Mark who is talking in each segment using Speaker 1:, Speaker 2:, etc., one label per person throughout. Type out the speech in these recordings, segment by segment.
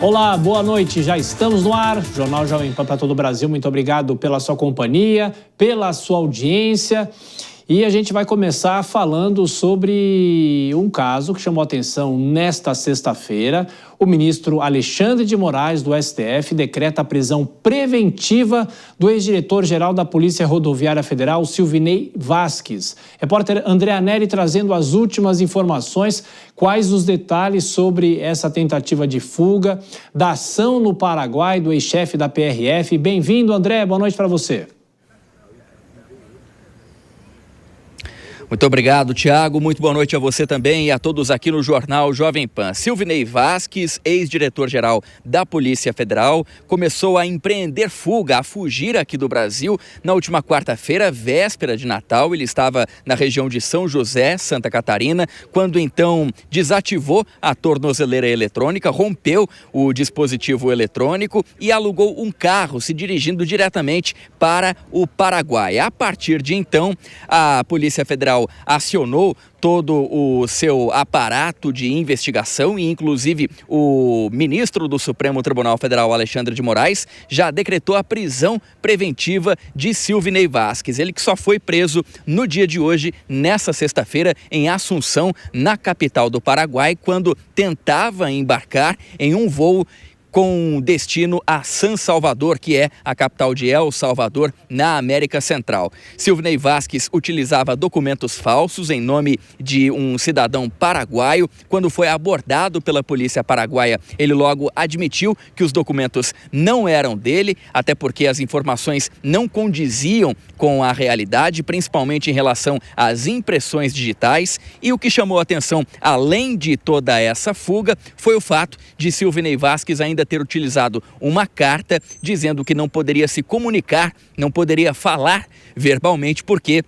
Speaker 1: Olá, boa noite, já estamos no ar, Jornal Jovem Pan para todo o Brasil, muito obrigado pela sua companhia, pela sua audiência. E a gente vai começar falando sobre um caso que chamou a atenção nesta sexta-feira. O ministro Alexandre de Moraes, do STF, decreta a prisão preventiva do ex-diretor-geral da Polícia Rodoviária Federal, Silvinei Vasquez. Repórter Andréa Neri trazendo as últimas informações, quais os detalhes sobre essa tentativa de fuga, da ação no Paraguai do ex-chefe da PRF. Bem-vindo, André, boa noite para você.
Speaker 2: Muito obrigado, Tiago. Muito boa noite a você também e a todos aqui no Jornal Jovem Pan. Silvinei Vasquez, ex-diretor-geral da Polícia Federal, começou a empreender fuga, a fugir aqui do Brasil. Na última quarta-feira, véspera de Natal, ele estava na região de São José, Santa Catarina, quando então desativou a tornozeleira eletrônica, rompeu o dispositivo eletrônico e alugou um carro, se dirigindo diretamente para o Paraguai. A partir de então, a Polícia Federal acionou todo o seu aparato de investigação e, inclusive, o ministro do Supremo Tribunal Federal, Alexandre de Moraes, já decretou a prisão preventiva de Silvinei Vasquez. Ele que só foi preso no dia de hoje, nessa sexta-feira, em Assunção, na capital do Paraguai, quando tentava embarcar em um voo com destino a San Salvador, que é a capital de El Salvador, na América Central. Silvinei Vasquez utilizava documentos falsos em nome de um cidadão paraguaio. Quando foi abordado pela polícia paraguaia, ele logo admitiu que os documentos não eram dele, até porque as informações não condiziam com a realidade, principalmente em relação às impressões digitais. E o que chamou a atenção, além de toda essa fuga, foi o fato de Silvinei Vasquez ainda ter utilizado uma carta dizendo que não poderia se comunicar, não poderia falar verbalmente porque,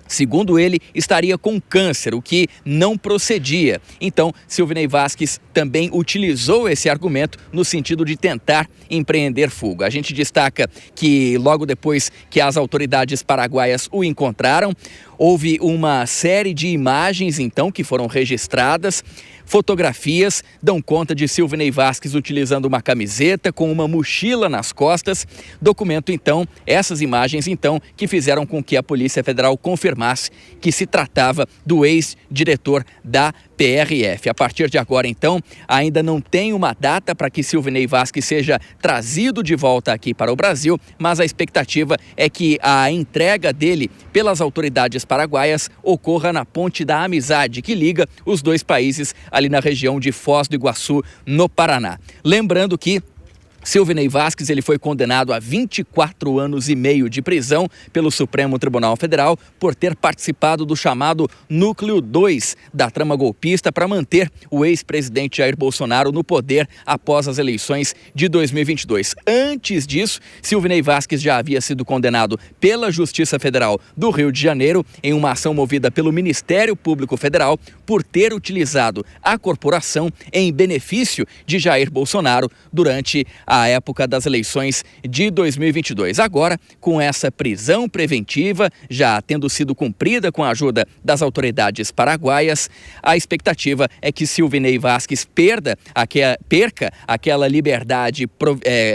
Speaker 2: segundo ele, estaria com câncer, o que não procedia. Então, Silvinei Vasquez também utilizou esse argumento no sentido de tentar empreender fuga. A gente destaca que logo depois que as autoridades paraguaias o encontraram, houve uma série de imagens, então, que foram registradas. Fotografias dão conta de Silvinei Vasquez utilizando uma camiseta com uma mochila nas costas. Documento, então, essas imagens, então, que fizeram com que a Polícia Federal confirmasse que se tratava do ex-diretor da PRF. A partir de agora, então, ainda não tem uma data para que Silvinei Vasquez seja trazido de volta aqui para o Brasil, mas a expectativa é que a entrega dele pelas autoridades paraguaias ocorra na Ponte da Amizade, que liga os dois países ali na região de Foz do Iguaçu, no Paraná. Lembrando que Silvinei Vasquez ele foi condenado a 24 anos e meio de prisão pelo Supremo Tribunal Federal por ter participado do chamado Núcleo 2 da trama golpista para manter o ex-presidente Jair Bolsonaro no poder após as eleições de 2022. Antes disso, Silvinei Vasquez já havia sido condenado pela Justiça Federal do Rio de Janeiro em uma ação movida pelo Ministério Público Federal por ter utilizado a corporação em benefício de Jair Bolsonaro durante a época das eleições de 2022. Agora, com essa prisão preventiva, já tendo sido cumprida com a ajuda das autoridades paraguaias, a expectativa é que Silvinei Vasquez perca aquela liberdade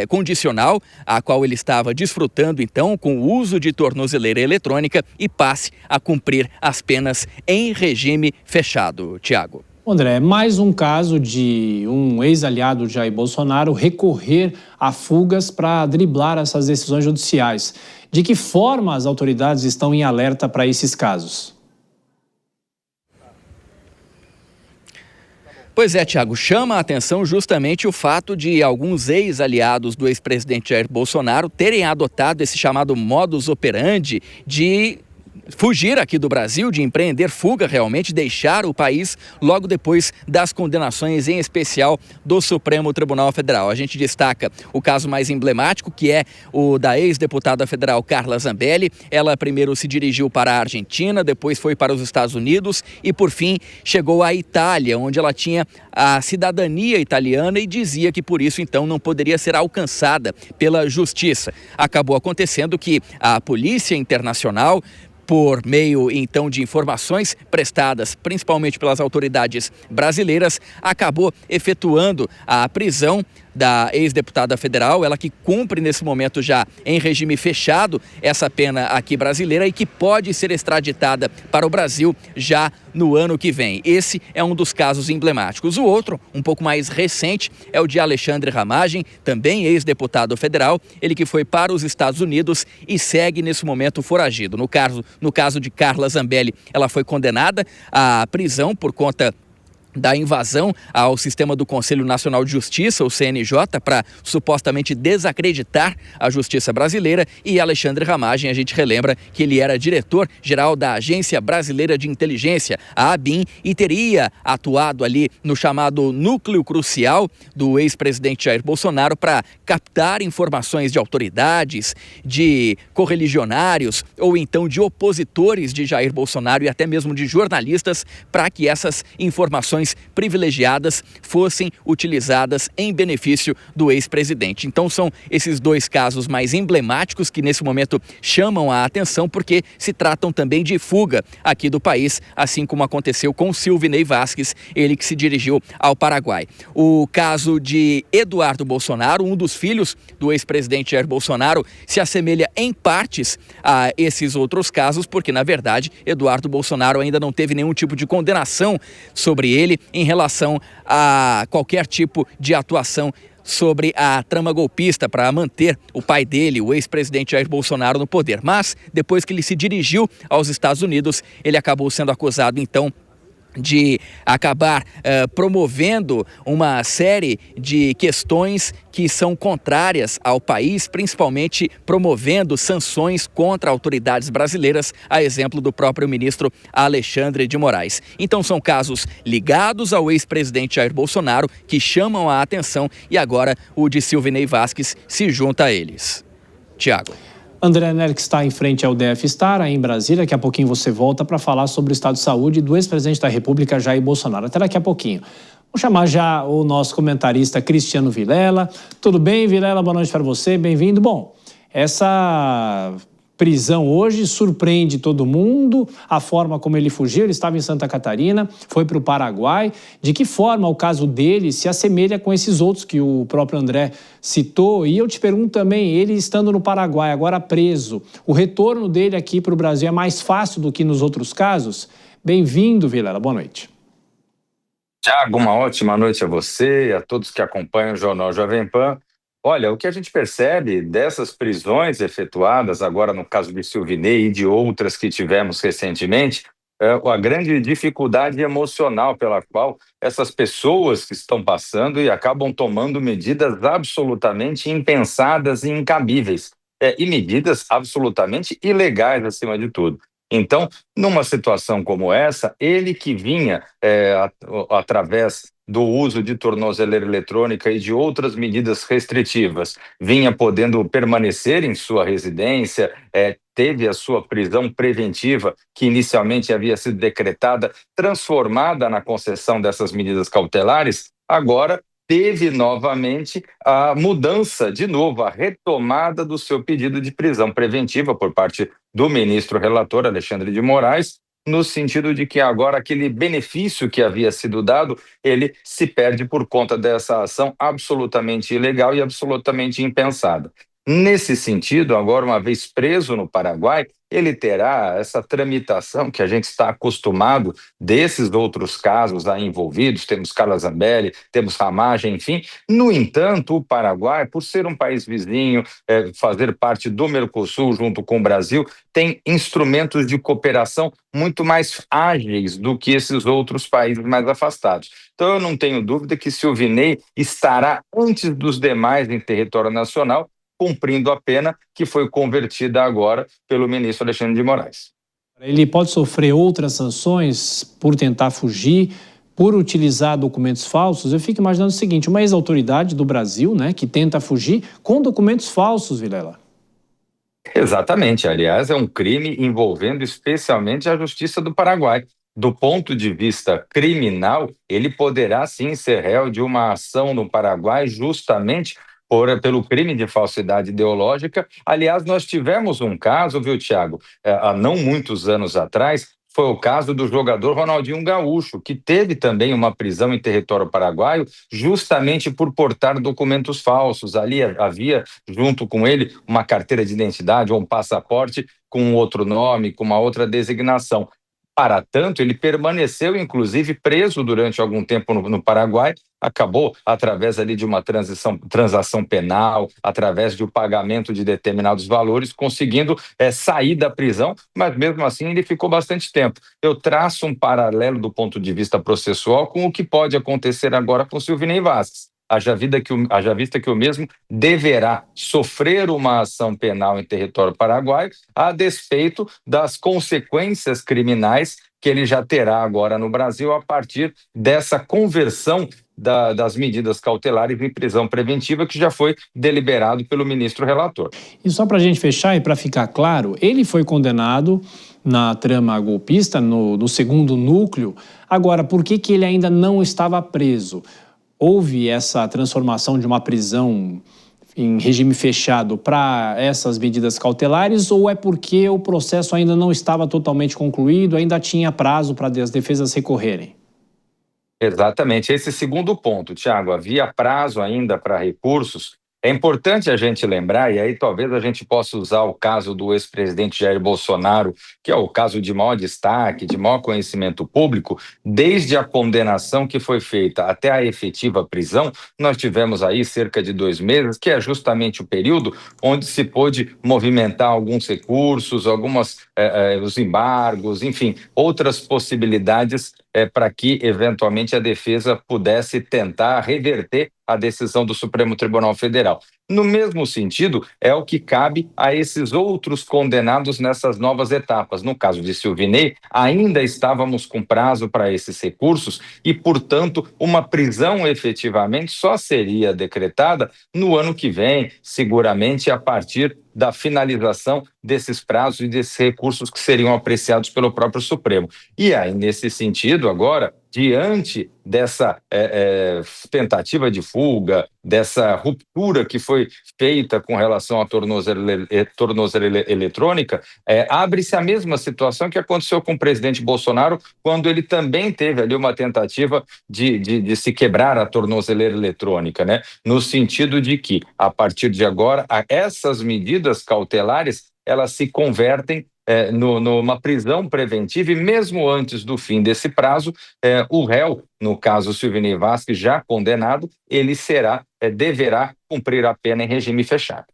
Speaker 2: condicional a qual ele estava desfrutando, então, com o uso de tornozeleira eletrônica e passe a cumprir as penas em regime fechado. Tiago.
Speaker 1: André, mais um caso de um ex-aliado de Jair Bolsonaro recorrer a fugas para driblar essas decisões judiciais. De que forma as autoridades estão em alerta para esses casos?
Speaker 2: Pois é, Tiago, chama a atenção justamente o fato de alguns ex-aliados do ex-presidente Jair Bolsonaro terem adotado esse chamado modus operandi de fugir aqui do Brasil, de empreender fuga realmente, deixar o país logo depois das condenações, em especial do Supremo Tribunal Federal. A gente destaca o caso mais emblemático, que é o da ex-deputada federal Carla Zambelli. Ela primeiro se dirigiu para a Argentina, depois foi para os Estados Unidos e, por fim, chegou à Itália, onde ela tinha a cidadania italiana e dizia que, por isso, então, não poderia ser alcançada pela justiça. Acabou acontecendo que a Polícia Internacional, por meio, então, de informações prestadas principalmente pelas autoridades brasileiras, acabou efetuando a prisão da ex-deputada federal, ela que cumpre nesse momento já em regime fechado essa pena aqui brasileira e que pode ser extraditada para o Brasil já no ano que vem. Esse é um dos casos emblemáticos. O outro, um pouco mais recente, é o de Alexandre Ramagem, também ex-deputado federal, ele que foi para os Estados Unidos e segue nesse momento foragido. No caso de Carla Zambelli, ela foi condenada à prisão por conta da invasão ao sistema do Conselho Nacional de Justiça, o CNJ, para supostamente desacreditar a justiça brasileira. E Alexandre Ramagem, a gente relembra que ele era diretor-geral da Agência Brasileira de Inteligência, a ABIN, e teria atuado ali no chamado núcleo crucial do ex-presidente Jair Bolsonaro para captar informações de autoridades, de correligionários ou então de opositores de Jair Bolsonaro e até mesmo de jornalistas, para que essas informações privilegiadas fossem utilizadas em benefício do ex-presidente. Então são esses dois casos mais emblemáticos que nesse momento chamam a atenção, porque se tratam também de fuga aqui do país, assim como aconteceu com Silvinei Vasquez, ele que se dirigiu ao Paraguai. O caso de Eduardo Bolsonaro, um dos filhos do ex-presidente Jair Bolsonaro, se assemelha em partes a esses outros casos, porque na verdade Eduardo Bolsonaro ainda não teve nenhum tipo de condenação sobre ele em relação a qualquer tipo de atuação sobre a trama golpista para manter o pai dele, o ex-presidente Jair Bolsonaro, no poder. Mas, depois que ele se dirigiu aos Estados Unidos, ele acabou sendo acusado, então, de acabar promovendo uma série de questões que são contrárias ao país, principalmente promovendo sanções contra autoridades brasileiras, a exemplo do próprio ministro Alexandre de Moraes. Então são casos ligados ao ex-presidente Jair Bolsonaro que chamam a atenção e agora o de Silvinei Vasquez se junta a eles. Tiago.
Speaker 1: André Nery, que está em frente ao DF Star, aí em Brasília. Daqui a pouquinho você volta para falar sobre o estado de saúde do ex-presidente da República, Jair Bolsonaro. Até daqui a pouquinho. Vou chamar já o nosso comentarista Cristiano Vilela. Tudo bem, Vilela? Boa noite para você, bem-vindo. Bom, essa prisão hoje surpreende todo mundo, a forma como ele fugiu. Ele estava em Santa Catarina, foi para o Paraguai. De que forma o caso dele se assemelha com esses outros que o próprio André citou? E eu te pergunto também, ele estando no Paraguai, agora preso, o retorno dele aqui para o Brasil é mais fácil do que nos outros casos? Bem-vindo, Vilela, boa noite.
Speaker 3: Tiago, uma ótima noite a você e a todos que acompanham o Jornal Jovem Pan. Olha, o que a gente percebe dessas prisões efetuadas, agora no caso de Silvinei e de outras que tivemos recentemente, é a grande dificuldade emocional pela qual essas pessoas que estão passando e acabam tomando medidas absolutamente impensadas e incabíveis, e medidas absolutamente ilegais acima de tudo. Então, numa situação como essa, ele que vinha através do uso de tornozeleira eletrônica e de outras medidas restritivas, vinha podendo permanecer em sua residência, teve a sua prisão preventiva, que inicialmente havia sido decretada, transformada na concessão dessas medidas cautelares, agora teve novamente a mudança, de novo, a retomada do seu pedido de prisão preventiva por parte do ministro relator Alexandre de Moraes, no sentido de que agora aquele benefício que havia sido dado, ele se perde por conta dessa ação absolutamente ilegal e absolutamente impensada. Nesse sentido, agora, uma vez preso no Paraguai, ele terá essa tramitação que a gente está acostumado desses outros casos aí envolvidos, temos Carla Zambelli, temos Ramagem, enfim. No entanto, o Paraguai, por ser um país vizinho, fazer parte do Mercosul junto com o Brasil, tem instrumentos de cooperação muito mais ágeis do que esses outros países mais afastados. Então eu não tenho dúvida que Silvinei estará antes dos demais em território nacional, cumprindo a pena que foi convertida agora pelo ministro Alexandre de Moraes.
Speaker 1: Ele pode sofrer outras sanções por tentar fugir, por utilizar documentos falsos? Eu fico imaginando o seguinte, uma ex-autoridade do Brasil, né, que tenta fugir com documentos falsos, Vilela.
Speaker 3: Exatamente, aliás, é um crime envolvendo especialmente a Justiça do Paraguai. Do ponto de vista criminal, ele poderá sim ser réu de uma ação no Paraguai justamente pelo crime de falsidade ideológica. Aliás, nós tivemos um caso, viu, Tiago, há não muitos anos atrás, foi o caso do jogador Ronaldinho Gaúcho, que teve também uma prisão em território paraguaio, justamente por portar documentos falsos. Ali havia, junto com ele, uma carteira de identidade ou um passaporte com outro nome, com uma outra designação. Para tanto, ele permaneceu, inclusive, preso durante algum tempo no Paraguai, acabou, através ali de uma transação penal, através do pagamento de determinados valores, conseguindo sair da prisão, mas mesmo assim ele ficou bastante tempo. Eu traço um paralelo do ponto de vista processual com o que pode acontecer agora com Silvinei Vasquez. Haja vista que o mesmo deverá sofrer uma ação penal em território paraguaio, a despeito das consequências criminais que ele já terá agora no Brasil a partir dessa conversão das medidas cautelares em prisão preventiva que já foi deliberado pelo ministro relator.
Speaker 1: E só para a gente fechar e para ficar claro, ele foi condenado na trama golpista, no segundo núcleo. Agora, por que ele ainda não estava preso? Houve essa transformação de uma prisão em regime fechado para essas medidas cautelares, ou é porque o processo ainda não estava totalmente concluído, ainda tinha prazo para as defesas recorrerem?
Speaker 3: Exatamente, esse segundo ponto, Tiago, havia prazo ainda para recursos. É importante a gente lembrar, e aí talvez a gente possa usar o caso do ex-presidente Jair Bolsonaro, que é o caso de maior destaque, de maior conhecimento público, desde a condenação que foi feita até a efetiva prisão, nós tivemos aí cerca de 2 meses, que é justamente o período onde se pôde movimentar alguns recursos, os embargos, enfim, outras possibilidades para que, eventualmente, a defesa pudesse tentar reverter a decisão do Supremo Tribunal Federal. No mesmo sentido, é o que cabe a esses outros condenados nessas novas etapas. No caso de Silvinei, ainda estávamos com prazo para esses recursos e, portanto, uma prisão efetivamente só seria decretada no ano que vem, seguramente a partir da finalização desses prazos e desses recursos que seriam apreciados pelo próprio Supremo. E aí, nesse sentido, agora, diante dessa tentativa de fuga, dessa ruptura que foi feita com relação à tornozeleira eletrônica, abre-se a mesma situação que aconteceu com o presidente Bolsonaro, quando ele também teve ali uma tentativa de se quebrar a tornozeleira eletrônica, né? No sentido de que, a partir de agora, essas medidas cautelares, elas se convertem numa prisão preventiva e mesmo antes do fim desse prazo, o réu, no caso Silvinei Vasquez, já condenado, ele deverá cumprir a pena em regime fechado.